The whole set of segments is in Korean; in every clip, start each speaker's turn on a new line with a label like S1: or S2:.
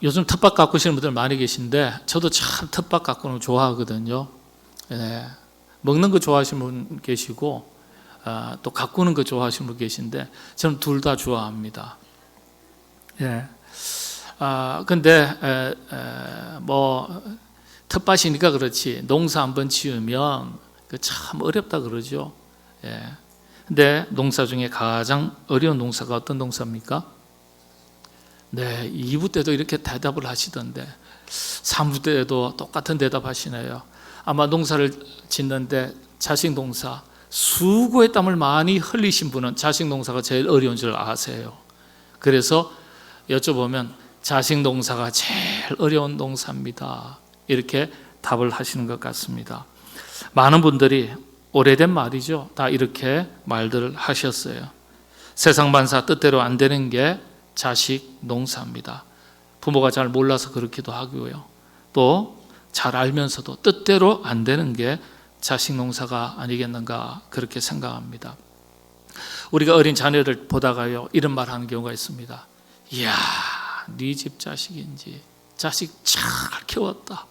S1: 요즘 텃밭 가꾸시는 분들 많이 계신데 저도 참 텃밭 가꾸는 거 좋아하거든요. 예, 먹는 거 좋아하시는 분 계시고 또 가꾸는 거 좋아하시는 분 계신데 저는 둘 다 좋아합니다. 예. 근데 뭐 텃밭이니까 그렇지 농사 한번 지으면 참 어렵다 그러죠. 예. 근데 농사 중에 가장 어려운 농사가 어떤 농사입니까? 네, 2부 때도 이렇게 대답을 하시던데 3부 때도 똑같은 대답 하시네요. 아마 농사를 짓는데 자식 농사 수고의 땀을 많이 흘리신 분은 자식 농사가 제일 어려운 줄 아세요. 그래서 여쭤보면 자식 농사가 제일 어려운 농사입니다. 이렇게 답을 하시는 것 같습니다. 많은 분들이 오래된 말이죠. 다 이렇게 말들을 하셨어요. 세상 만사 뜻대로 안 되는 게 자식 농사입니다. 부모가 잘 몰라서 그렇기도 하고요. 또 잘 알면서도 뜻대로 안 되는 게 자식 농사가 아니겠는가 그렇게 생각합니다. 우리가 어린 자녀를 보다가요 이런 말 하는 경우가 있습니다. 이야, 네 집 자식인지 자식 잘 키웠다.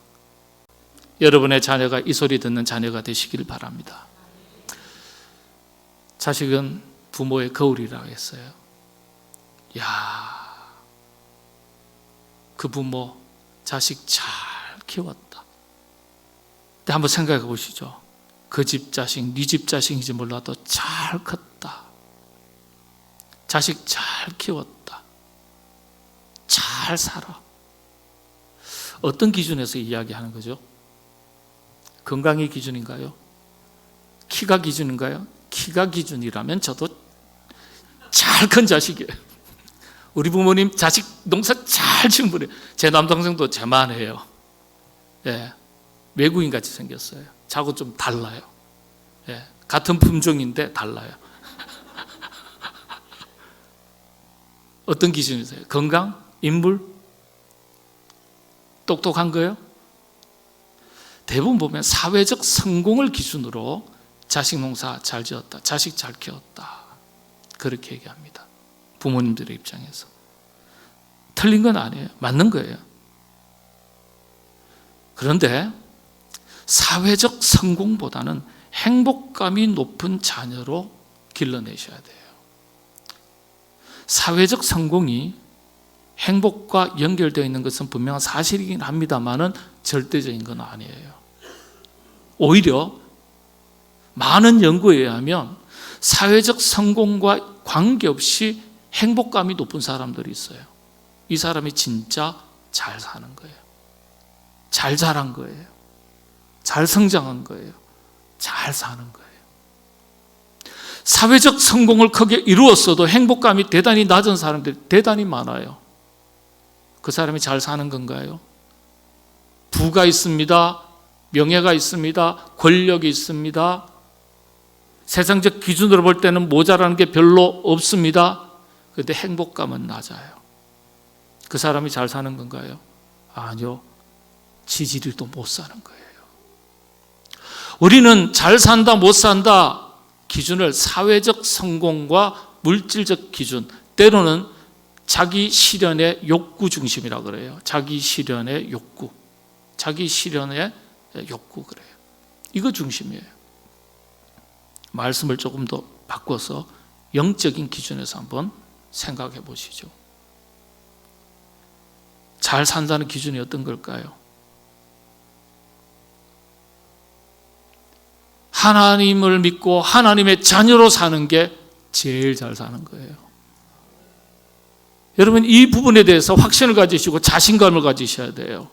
S1: 여러분의 자녀가 이 소리 듣는 자녀가 되시길 바랍니다. 자식은 부모의 거울이라고 했어요. 야, 그 부모 자식 잘 키웠다. 근데 한번 생각해 보시죠. 그 집 자식, 네 집 자식인지 몰라도 잘 컸다. 자식 잘 키웠다. 잘 살아. 어떤 기준에서 이야기하는 거죠? 건강이 기준인가요? 키가 기준인가요? 키가 기준이라면 저도 잘 큰 자식이에요. 우리 부모님 자식 농사 잘 지은 분이에요. 제 남동생도 제만해요. 예, 외국인 같이 생겼어요. 저하고 좀 달라요. 예, 같은 품종인데 달라요. 어떤 기준이세요? 건강? 인물? 똑똑한 거요? 대부분 보면 사회적 성공을 기준으로 자식 농사 잘 지었다, 자식 잘 키웠다 그렇게 얘기합니다. 부모님들의 입장에서 틀린 건 아니에요. 맞는 거예요. 그런데 사회적 성공보다는 행복감이 높은 자녀로 길러내셔야 돼요. 사회적 성공이 행복과 연결되어 있는 것은 분명한 사실이긴 합니다만은 절대적인 건 아니에요. 오히려 많은 연구에 의하면 사회적 성공과 관계없이 행복감이 높은 사람들이 있어요. 이 사람이 진짜 잘 사는 거예요. 잘 자란 거예요. 잘 성장한 거예요. 잘 사는 거예요. 사회적 성공을 크게 이루었어도 행복감이 대단히 낮은 사람들이 대단히 많아요. 그 사람이 잘 사는 건가요? 부가 있습니다. 명예가 있습니다. 권력이 있습니다. 세상적 기준으로 볼 때는 모자라는 게 별로 없습니다. 그런데 행복감은 낮아요. 그 사람이 잘 사는 건가요? 아니요. 지지리도 못 사는 거예요. 우리는 잘 산다 못 산다 기준을 사회적 성공과 물질적 기준, 때로는 자기 실현의 욕구 중심이라고 그래요. 자기 실현의 욕구. 자기 실현의 욕구 그래요. 이거 중심이에요. 말씀을 조금 더 바꿔서 영적인 기준에서 한번 생각해 보시죠. 잘 산다는 기준이 어떤 걸까요? 하나님을 믿고 하나님의 자녀로 사는 게 제일 잘 사는 거예요. 여러분 이 부분에 대해서 확신을 가지시고 자신감을 가지셔야 돼요.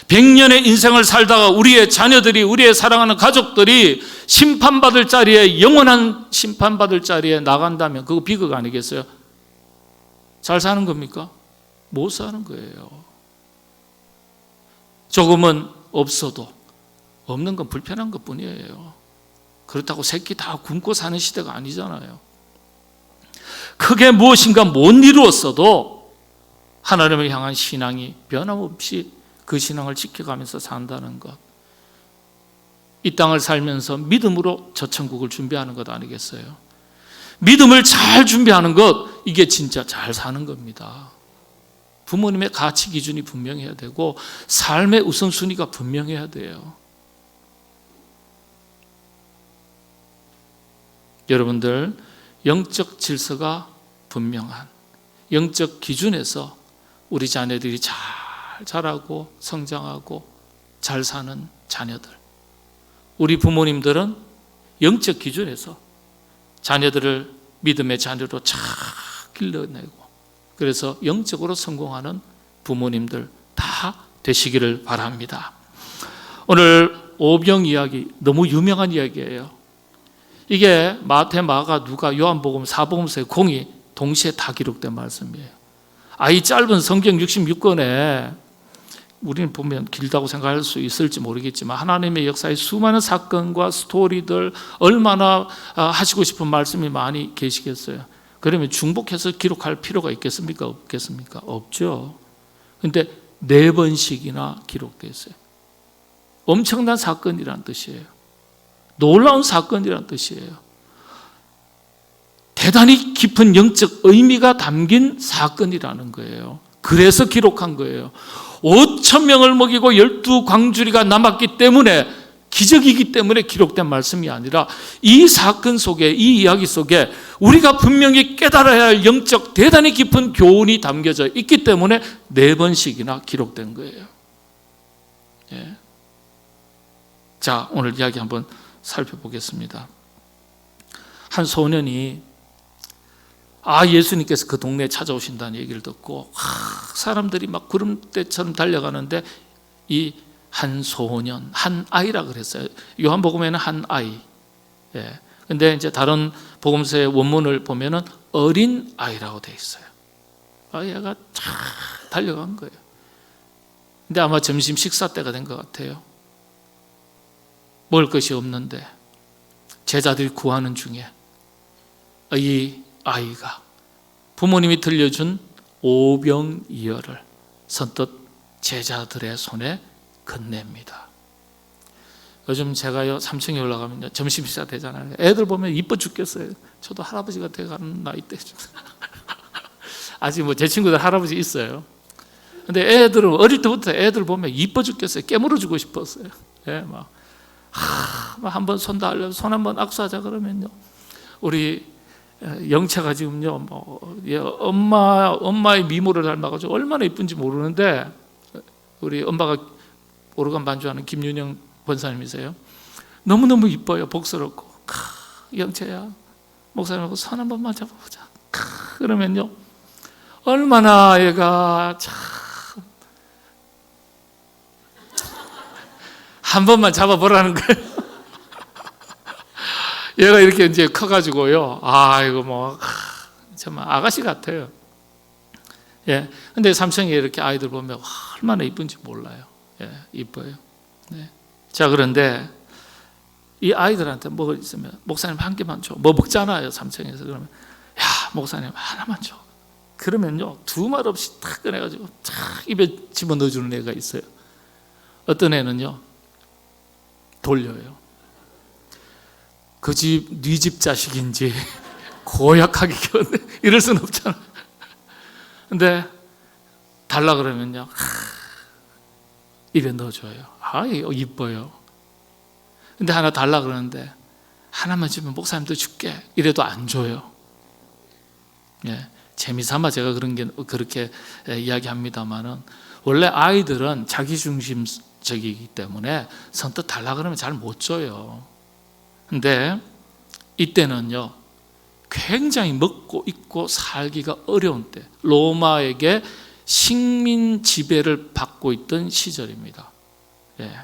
S1: 100년의 인생을 살다가 우리의 자녀들이, 우리의 사랑하는 가족들이 심판받을 자리에, 영원한 심판받을 자리에 나간다면 그거 비극 아니겠어요? 잘 사는 겁니까? 못 사는 거예요. 조금은 없어도 없는 건 불편한 것 뿐이에요. 그렇다고 새끼 다 굶고 사는 시대가 아니잖아요. 크게 무엇인가 못 이루었어도 하나님을 향한 신앙이 변함없이 그 신앙을 지켜가면서 산다는 것, 이 땅을 살면서 믿음으로 저 천국을 준비하는 것 아니겠어요? 믿음을 잘 준비하는 것, 이게 진짜 잘 사는 겁니다. 부모님의 가치 기준이 분명해야 되고 삶의 우선순위가 분명해야 돼요. 여러분들, 영적 질서가 분명한 영적 기준에서 우리 자녀들이 잘 자라고 성장하고 잘 사는 자녀들, 우리 부모님들은 영적 기준에서 자녀들을 믿음의 자녀로 잘 길러내고, 그래서 영적으로 성공하는 부모님들 다 되시기를 바랍니다. 오늘 오병 이야기 너무 유명한 이야기예요. 이게 마태, 마가, 누가, 요한복음, 사복음서의 공이 동시에 다 기록된 말씀이에요. 이 짧은 성경 66권에 우리는 보면 길다고 생각할 수 있을지 모르겠지만 하나님의 역사의 수많은 사건과 스토리들, 얼마나 하시고 싶은 말씀이 많이 계시겠어요. 그러면 중복해서 기록할 필요가 있겠습니까? 없겠습니까? 없죠. 근데 4번씩이나 기록되어 있어요. 엄청난 사건이란 뜻이에요. 놀라운 사건이란 뜻이에요. 대단히 깊은 영적 의미가 담긴 사건이라는 거예요. 그래서 기록한 거예요. 5천 명을 먹이고 12광주리가 남았기 때문에, 기적이기 때문에 기록된 말씀이 아니라 이 사건 속에, 이 이야기 속에 우리가 분명히 깨달아야 할 영적 대단히 깊은 교훈이 담겨져 있기 때문에 4번씩이나 기록된 거예요. 예. 자, 오늘 이야기 한번 살펴보겠습니다. 한 소년이 예수님께서 그 동네에 찾아오신다는 얘기를 듣고 사람들이 막 구름대처럼 달려가는데 이 한 소년, 한 아이라 그랬어요. 요한복음에는 한 아이. 예. 근데 이제 다른 복음서의 원문을 보면은 어린 아이라고 돼 있어요. 얘가 쫙 달려간 거예요. 근데 아마 점심 식사 때가 된 것 같아요. 먹을 것이 없는데 제자들이 구하는 중에 이 아이가 부모님이 들려준 오병이어를 선뜻 제자들의 손에 건넵니다. 요즘 제가요 3층에 올라가면 점심 식사 되잖아요. 애들 보면 이뻐 죽겠어요. 저도 할아버지가 돼가는 나이 때 아직 제 친구들 할아버지 있어요. 근데 애들은 어릴 때부터 애들 보면 이뻐 죽겠어요. 깨물어 주고 싶었어요. 예, 막 한번 손 달려, 손 한번 악수하자 그러면요, 우리 영채가 지금요, 엄마의 미모를 닮아가지고 얼마나 이쁜지 모르는데, 우리 엄마가 오르간 반주하는 김윤영 권사님이세요. 너무너무 이뻐요. 복스럽고. 영채야, 목사님하고 손 한 번만 잡아보자. 그러면요, 얼마나 얘가 참 한 번만 잡아보라는 거예요. 얘가 이렇게 이제 커가지고요, 이거 정말 아가씨 같아요. 예. 근데 삼성에 이렇게 아이들 보면 얼마나 이쁜지 몰라요. 예, 이뻐요. 네. 자, 그런데 이 아이들한테 뭐 있으면 목사님 한 개만 줘. 뭐 먹잖아요, 삼성에서. 그러면 목사님 하나만 줘. 그러면요, 두 말 없이 탁 꺼내가지고 탁 입에 집어넣어주는 애가 있어요. 어떤 애는요, 돌려요. 그 집, 네 집 자식인지 고약하게 키웠네. 이럴 수는 없잖아. 근데 달라 그러면요, 입에 넣어줘요. 이거 이뻐요. 근데 하나 달라 그러는데 하나만 주면 목사님도 줄게. 이래도 안 줘요. 예, 재미삼아 제가 그렇게 이야기합니다만은, 원래 아이들은 자기중심적이기 때문에 선뜻 달라 그러면 잘 못 줘요. 근데 이때는요, 굉장히 먹고 입고 살기가 어려운 때, 로마에게 식민 지배를 받고 있던 시절입니다. 예.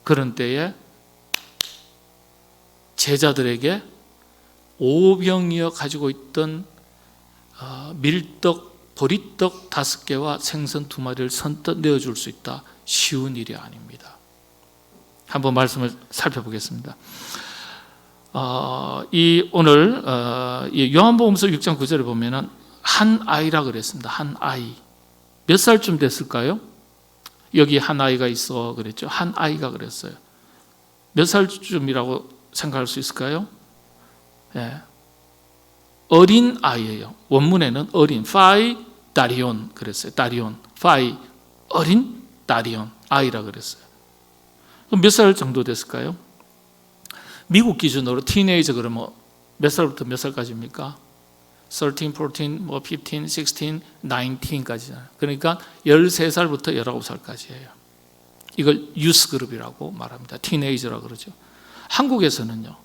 S1: 그런 때에 제자들에게 오병이어 가지고 있던 밀떡, 보리떡 5개와 생선 2마리를 선뜻 내어줄 수 있다. 쉬운 일이 아닙니다. 한번 말씀을 살펴보겠습니다. 오늘 요한복음서 6장 9절에 보면은 한 아이라 그랬습니다. 한 아이. 몇 살쯤 됐을까요? 여기 한 아이가 있어 그랬죠. 한 아이가 그랬어요. 몇 살쯤이라고 생각할 수 있을까요? 예. 어린 아이예요. 원문에는 어린, 5 다리온 그랬어요. 다리온, 파이 어린 다리온 아이라 그랬어요. 그럼 몇 살 정도 됐을까요? 미국 기준으로 티네이저 그러면 몇 살부터 몇 살까지입니까? 13, 14, 뭐 15, 16, 19까지잖아요. 그러니까 13살부터 19살까지예요. 이걸 유스 그룹이라고 말합니다. 티네이저라 그러죠. 한국에서는요,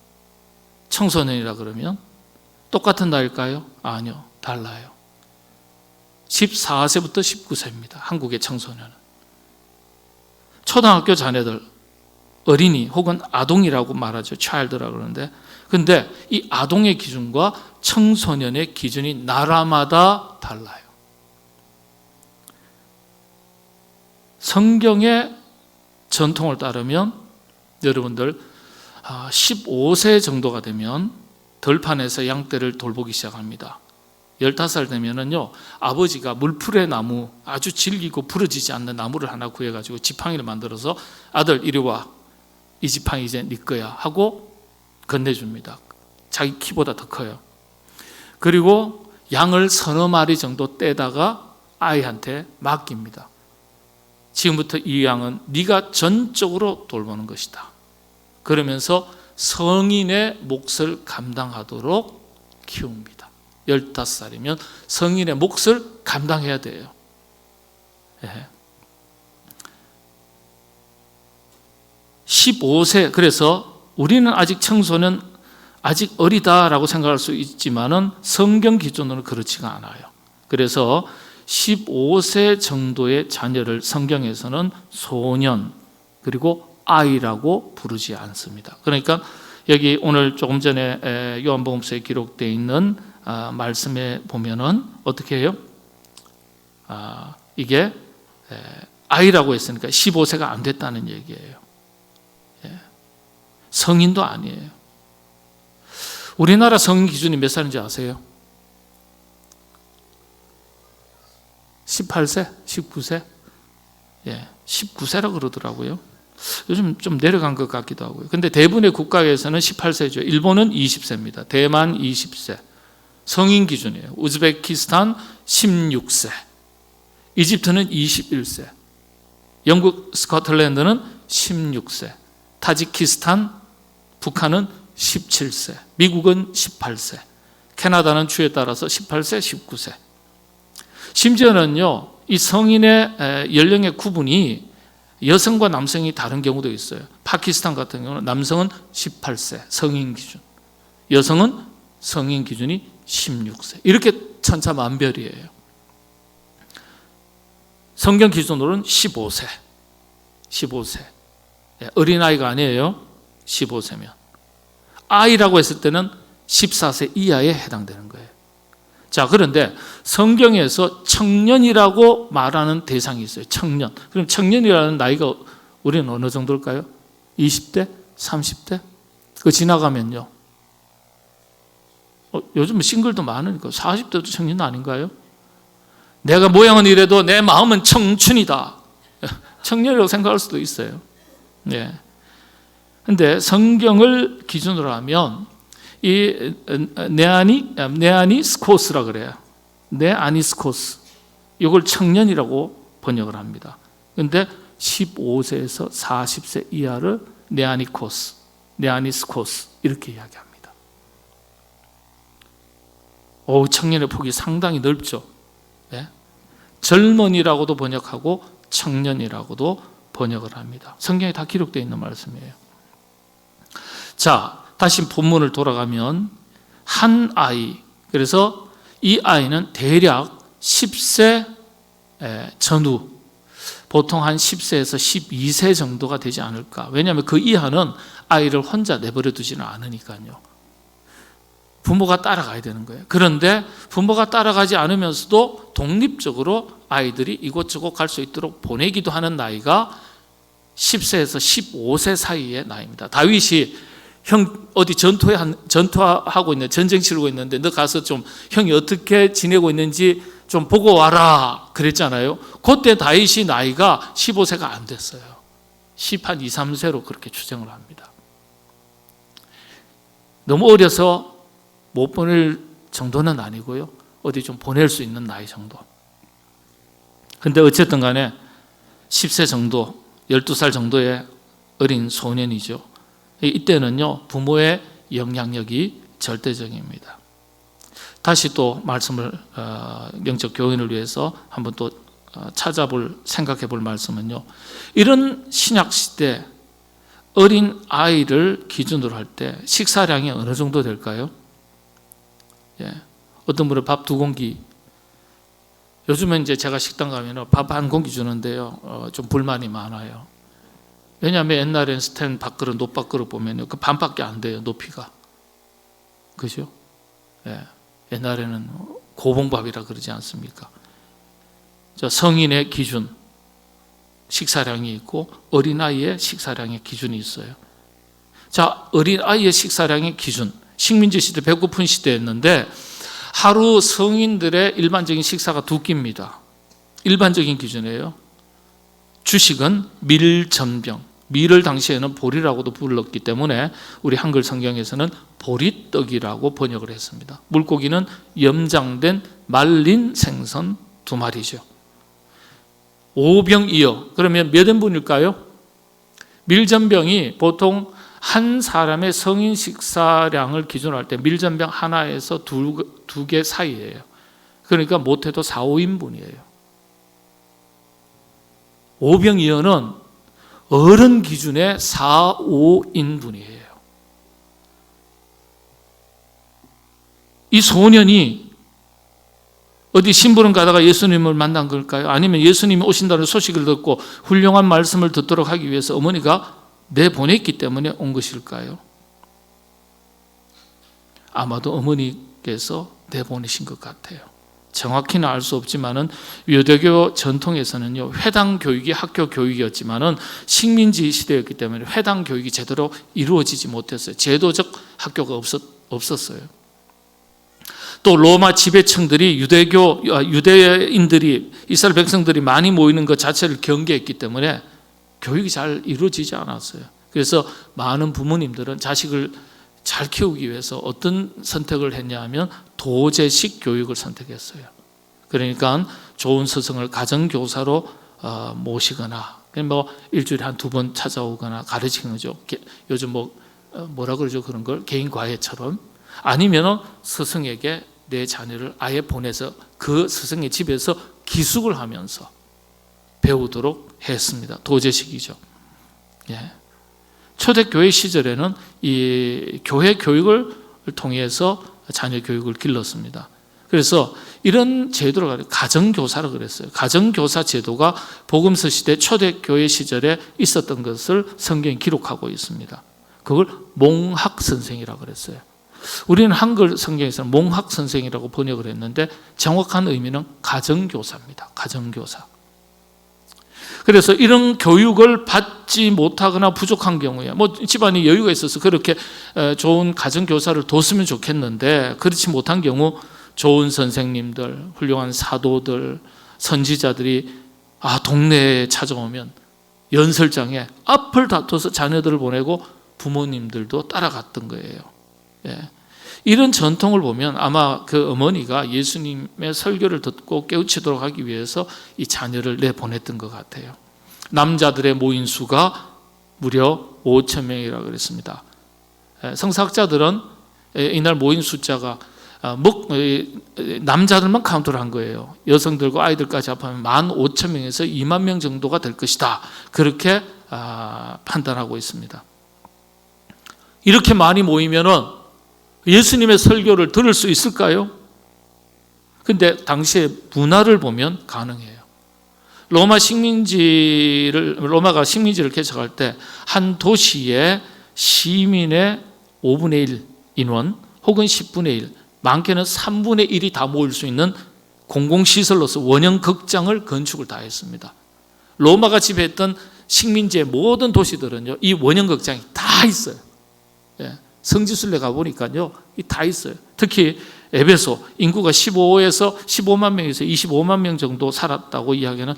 S1: 청소년이라 그러면 똑같은 나이일까요? 아니요, 달라요. 14세부터 19세입니다. 한국의 청소년은. 초등학교 자녀들, 어린이 혹은 아동이라고 말하죠. child라고 그러는데, 근데 이 아동의 기준과 청소년의 기준이 나라마다 달라요. 성경의 전통을 따르면 여러분들 15세 정도가 되면 들판에서 양떼를 돌보기 시작합니다. 15살 되면은요, 아버지가 물풀의 나무, 아주 질기고 부러지지 않는 나무를 하나 구해가지고 지팡이를 만들어서 아들 이리 와, 이 지팡이 이제 네 거야 하고 건네줍니다. 자기 키보다 더 커요. 그리고 양을 서너 마리 정도 떼다가 아이한테 맡깁니다. 지금부터 이 양은 네가 전적으로 돌보는 것이다. 그러면서 성인의 몫을 감당하도록 키웁니다. 15살이면 성인의 몫을 감당해야 돼요. 예. 15세, 그래서 우리는 아직 청소년, 아직 어리다라고 생각할 수 있지만은 성경 기준으로는 그렇지가 않아요. 그래서 15세 정도의 자녀를 성경에서는 소년 그리고 아이라고 부르지 않습니다. 그러니까 여기 오늘 조금 전에 요한복음서에 기록되어 있는 말씀에 보면은 어떻게 해요? 이게 아이라고 했으니까 15세가 안 됐다는 얘기예요. 성인도 아니에요. 우리나라 성인 기준이 몇 살인지 아세요? 18세? 19세? 19세라고 그러더라고요. 요즘 좀 내려간 것 같기도 하고요. 근데 대부분의 국가에서는 18세죠. 일본은 20세입니다. 대만 20세. 성인 기준이에요. 우즈베키스탄 16세. 이집트는 21세. 영국 스코틀랜드는 16세. 타지키스탄, 북한은 17세. 미국은 18세. 캐나다는 주에 따라서 18세, 19세. 심지어는요, 이 성인의 연령의 구분이 여성과 남성이 다른 경우도 있어요. 파키스탄 같은 경우는 남성은 18세 성인 기준, 여성은 성인 기준이 16세. 이렇게 천차만별이에요. 성경 기준으로는 15세. 15세. 어린아이가 아니에요. 15세면. 아이라고 했을 때는 14세 이하에 해당되는 거예요. 자, 그런데 성경에서 청년이라고 말하는 대상이 있어요. 청년. 그럼 청년이라는 나이가 우리는 어느 정도일까요? 20대? 30대? 그거 지나가면요. 요즘 싱글도 많으니까 40대도 청년 아닌가요? 내가 모양은 이래도 내 마음은 청춘이다. 청년이라고 생각할 수도 있어요. 네. 근데 성경을 기준으로 하면 이 네아니스코스라 그래요. 네아니스코스. 이걸 청년이라고 번역을 합니다. 그런데 15세에서 40세 이하를 네아니스코스 이렇게 이야기합니다. 청년의 폭이 상당히 넓죠. 네? 젊은이라고도 번역하고 청년이라고도 번역을 합니다. 성경에 다 기록되어 있는 말씀이에요. 자, 다시 본문을 돌아가면 한 아이, 그래서 이 아이는 대략 10세 전후, 보통 한 10세에서 12세 정도가 되지 않을까. 왜냐하면 그 이하는 아이를 혼자 내버려 두지는 않으니까요. 부모가 따라가야 되는 거예요. 그런데 부모가 따라가지 않으면서도 독립적으로 아이들이 이곳저곳 갈 수 있도록 보내기도 하는 나이가 10세에서 15세 사이의 나이입니다. 다윗이 형 어디 전투하고 있는, 전쟁 치르고 있는데 너 가서 좀 형이 어떻게 지내고 있는지 좀 보고 와라 그랬잖아요. 그때 다윗이 나이가 15세가 안 됐어요. 12, 3세로 그렇게 추정을 합니다. 너무 어려서 못 보낼 정도는 아니고요. 어디 좀 보낼 수 있는 나이 정도. 근데 어쨌든 간에 10세 정도, 12살 정도의 어린 소년이죠. 이때는요, 부모의 영향력이 절대적입니다. 다시 또 말씀을 영적 교인을 위해서 한번 또 생각해 볼 말씀은요, 이런 신약 시대 어린 아이를 기준으로 할 때 식사량이 어느 정도 될까요? 예. 어떤 분은 밥 2공기, 요즘은 이제 제가 식당 가면 밥 1공기 주는데요, 좀 불만이 많아요. 왜냐하면 옛날엔 스탠 밥그릇, 노밥그릇 보면요, 그 반밖에 안 돼요, 높이가. 그죠? 예. 옛날에는 고봉밥이라 그러지 않습니까? 성인의 기준, 식사량이 있고 어린아이의 식사량의 기준이 있어요. 자, 어린아이의 식사량의 기준, 식민지 시대 배고픈 시대였는데 하루 성인들의 일반적인 식사가 2끼입니다. 일반적인 기준이에요. 주식은 밀전병, 밀을 당시에는 보리라고도 불렀기 때문에 우리 한글 성경에서는 보리떡이라고 번역을 했습니다. 물고기는 염장된 말린 생선 2마리죠. 5병이어. 그러면 몇 인분일까요? 밀전병이 보통 한 사람의 성인 식사량을 기준으로 할 때 밀전병 하나에서 2개 사이예요. 그러니까 못해도 4, 5인분이에요. 5병이어는 어른 기준의 4, 5인분이에요. 이 소년이 어디 심부름 가다가 예수님을 만난 걸까요? 아니면 예수님이 오신다는 소식을 듣고 훌륭한 말씀을 듣도록 하기 위해서 어머니가 내보냈기 때문에 온 것일까요? 아마도 어머니께서 내보내신 것 같아요. 정확히는 알 수 없지만은 유대교 전통에서는요, 회당 교육이 학교 교육이었지만은 식민지 시대였기 때문에 회당 교육이 제대로 이루어지지 못했어요. 제도적 학교가 없었어요. 또 로마 지배층들이 유대인들이, 이스라엘 백성들이 많이 모이는 것 자체를 경계했기 때문에 교육이 잘 이루어지지 않았어요. 그래서 많은 부모님들은 자식을 잘 키우기 위해서 어떤 선택을 했냐 하면 도제식 교육을 선택했어요. 그러니까 좋은 스승을 가정교사로 모시거나, 뭐 일주일에 한 2번 찾아오거나 가르치는 거죠. 요즘 뭐라 그러죠? 그런 걸 개인 과외처럼. 아니면 스승에게 내 자녀를 아예 보내서 그 스승의 집에서 기숙을 하면서 배우도록 했습니다. 도제식이죠. 예. 초대교회 시절에는 이 교회 교육을 통해서 자녀 교육을 길렀습니다. 그래서 이런 제도를 가정교사라고 그랬어요. 가정교사 제도가 복음서 시대 초대교회 시절에 있었던 것을 성경이 기록하고 있습니다. 그걸 몽학선생이라고 그랬어요. 우리는 한글 성경에서는 몽학선생이라고 번역을 했는데 정확한 의미는 가정교사입니다. 가정교사. 그래서 이런 교육을 받지 못하거나 부족한 경우에, 집안이 여유가 있어서 그렇게 좋은 가정교사를 뒀으면 좋겠는데 그렇지 못한 경우 좋은 선생님들, 훌륭한 사도들, 선지자들이 동네에 찾아오면 연설장에 앞을 다퉈서 자녀들을 보내고 부모님들도 따라갔던 거예요. 예. 이런 전통을 보면 아마 그 어머니가 예수님의 설교를 듣고 깨우치도록 하기 위해서 이 자녀를 내보냈던 것 같아요. 남자들의 모인 수가 무려 5천 명이라고 그랬습니다. 성사학자들은 이날 모인 숫자가 남자들만 카운트를 한 거예요. 여성들과 아이들까지 합하면 15,000명에서 2만 명 정도가 될 것이다. 그렇게 판단하고 있습니다. 이렇게 많이 모이면은 예수님의 설교를 들을 수 있을까요? 근데 당시의 문화를 보면 가능해요. 로마가 식민지를 개척할 때 한 도시에 시민의 5분의 1 인원 혹은 10분의 1, 많게는 3분의 1이 다 모일 수 있는 공공시설로서 원형 극장을 건축을 다 했습니다. 로마가 지배했던 식민지의 모든 도시들은요, 이 원형 극장이 다 있어요. 예. 성지순례 가보니까요, 다 있어요. 특히 에베소, 인구가 15만 명에서 25만 명 정도 살았다고 이야기하는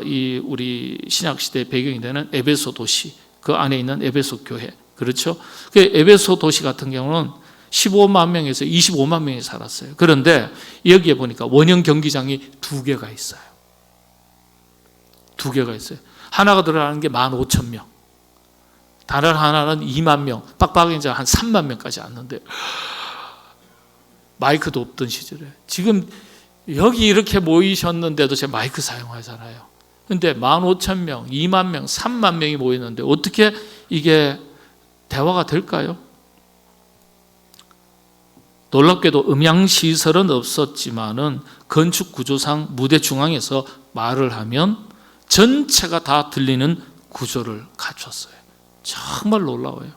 S1: 이 우리 신약시대 배경이 되는 에베소 도시, 그 안에 있는 에베소 교회, 그렇죠? 그 에베소 도시 같은 경우는 15만 명에서 25만 명이 살았어요. 그런데 여기에 보니까 원형 경기장이 2개가 있어요. 두 개가 있어요. 하나가 들어가는 게 15,000명. 다른 하나는 2만 명, 빡빡이 이제 한 3만 명까지 왔는데 마이크도 없던 시절에 지금 여기 이렇게 모이셨는데도 제 마이크 사용하잖아요. 근데 15,000명, 2만 명, 3만 명이 모였는데 어떻게 이게 대화가 될까요? 놀랍게도 음향시설은 없었지만은 건축 구조상 무대 중앙에서 말을 하면 전체가 다 들리는 구조를 갖췄어요. 정말 놀라워요.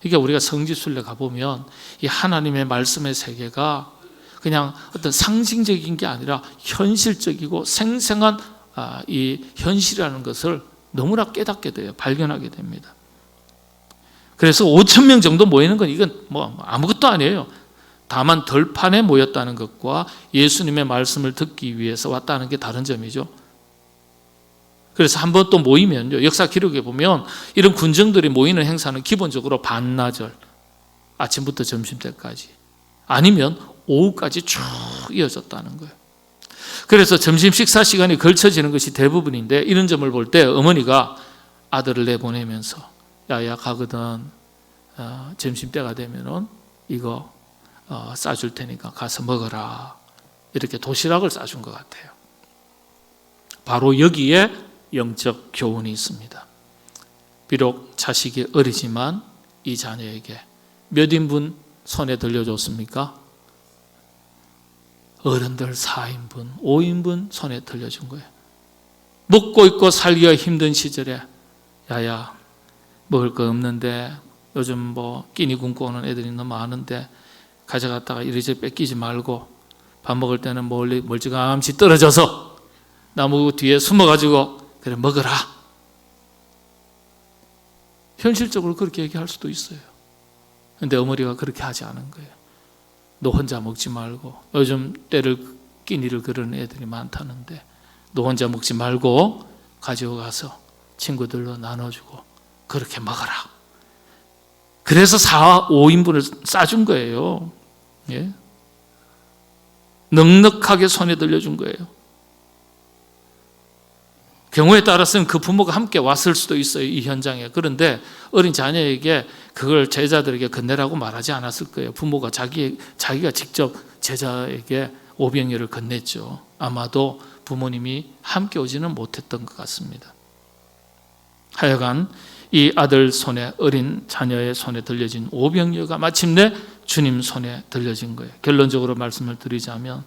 S1: 이게 우리가 성지순례 가보면 이 하나님의 말씀의 세계가 그냥 어떤 상징적인 게 아니라 현실적이고 생생한 이 현실이라는 것을 너무나 깨닫게 돼요. 발견하게 됩니다. 그래서 5,000명 정도 모이는 건 이건 뭐 아무것도 아니에요. 다만 들판에 모였다는 것과 예수님의 말씀을 듣기 위해서 왔다는 게 다른 점이죠. 그래서 한번 또 모이면요, 역사 기록에 보면 이런 군정들이 모이는 행사는 기본적으로 반나절, 아침부터 점심때까지, 아니면 오후까지 쭉 이어졌다는 거예요. 그래서 점심 식사 시간이 걸쳐지는 것이 대부분인데, 이런 점을 볼 때 어머니가 아들을 내보내면서 야야 가거든, 점심때가 되면은 이거 싸줄 테니까 가서 먹어라, 이렇게 도시락을 싸준 것 같아요. 바로 여기에 영적 교훈이 있습니다. 비록 자식이 어리지만 이 자녀에게 몇 인분 손에 들려줬습니까? 어른들 4인분, 5인분 손에 들려준 거예요. 먹고 있고 살기가 힘든 시절에 야야 먹을 거 없는데 요즘 뭐 끼니 굶고 오는 애들이 너무 많은데 가져갔다가 이리저리 뺏기지 말고 밥 먹을 때는 멀찌감치 떨어져서 나무 뒤에 숨어가지고 그래 먹어라. 현실적으로 그렇게 얘기할 수도 있어요. 그런데 어머니가 그렇게 하지 않은 거예요. 너 혼자 먹지 말고, 요즘 끼니를 그러는 애들이 많다는데 너 혼자 먹지 말고 가지고 가서 친구들로 나눠주고 그렇게 먹어라. 그래서 4, 5인분을 싸준 거예요. 예? 넉넉하게 손에 들려준 거예요. 경우에 따라서는 그 부모가 함께 왔을 수도 있어요, 이 현장에. 그런데 어린 자녀에게 그걸 제자들에게 건네라고 말하지 않았을 거예요. 부모가 자기가 직접 제자에게 오병이어를 건넸죠. 아마도 부모님이 함께 오지는 못했던 것 같습니다. 하여간 이 아들 손에, 어린 자녀의 손에 들려진 오병이어가 마침내 주님 손에 들려진 거예요. 결론적으로 말씀을 드리자면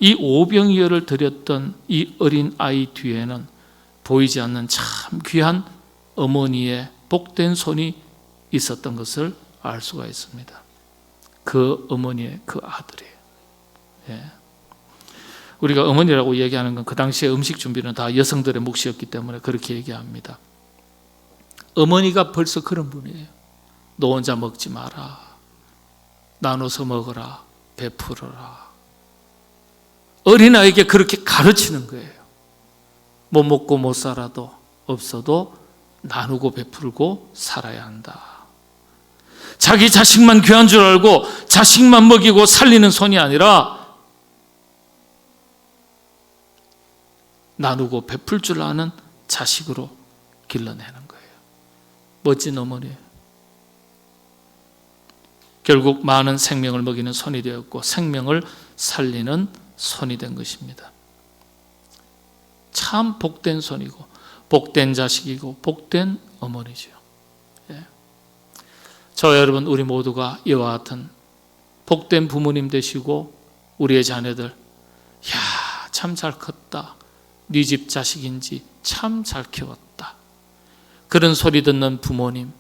S1: 이 오병이어를 드렸던 이 어린 아이 뒤에는 보이지 않는 참 귀한 어머니의 복된 손이 있었던 것을 알 수가 있습니다. 그 어머니의 그 아들이에요. 예. 우리가 어머니라고 얘기하는 건 그 당시에 음식 준비는 다 여성들의 몫이었기 때문에 그렇게 얘기합니다. 어머니가 벌써 그런 분이에요. 너 혼자 먹지 마라. 나눠서 먹어라. 베풀어라. 어린아이에게 그렇게 가르치는 거예요. 못 먹고 못 살아도 없어도 나누고 베풀고 살아야 한다. 자기 자식만 귀한 줄 알고 자식만 먹이고 살리는 손이 아니라 나누고 베풀 줄 아는 자식으로 길러내는 거예요. 멋진 어머니예요. 결국 많은 생명을 먹이는 손이 되었고 생명을 살리는 손이 된 것입니다. 참 복된 손이고 복된 자식이고 복된 어머니죠. 예. 저와 여러분, 우리 모두가 이와 같은 복된 부모님 되시고 우리의 자녀들, 야, 참 잘 컸다. 네 집 자식인지 참 잘 키웠다. 그런 소리 듣는 부모님,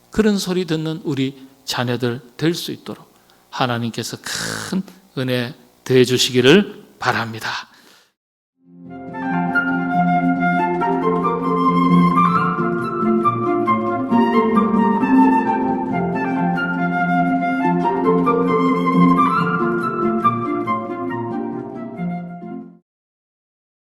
S1: 그런 소리 듣는 우리 자녀들 될 수 있도록 하나님께서 큰 은혜 더해 주시기를 바랍니다.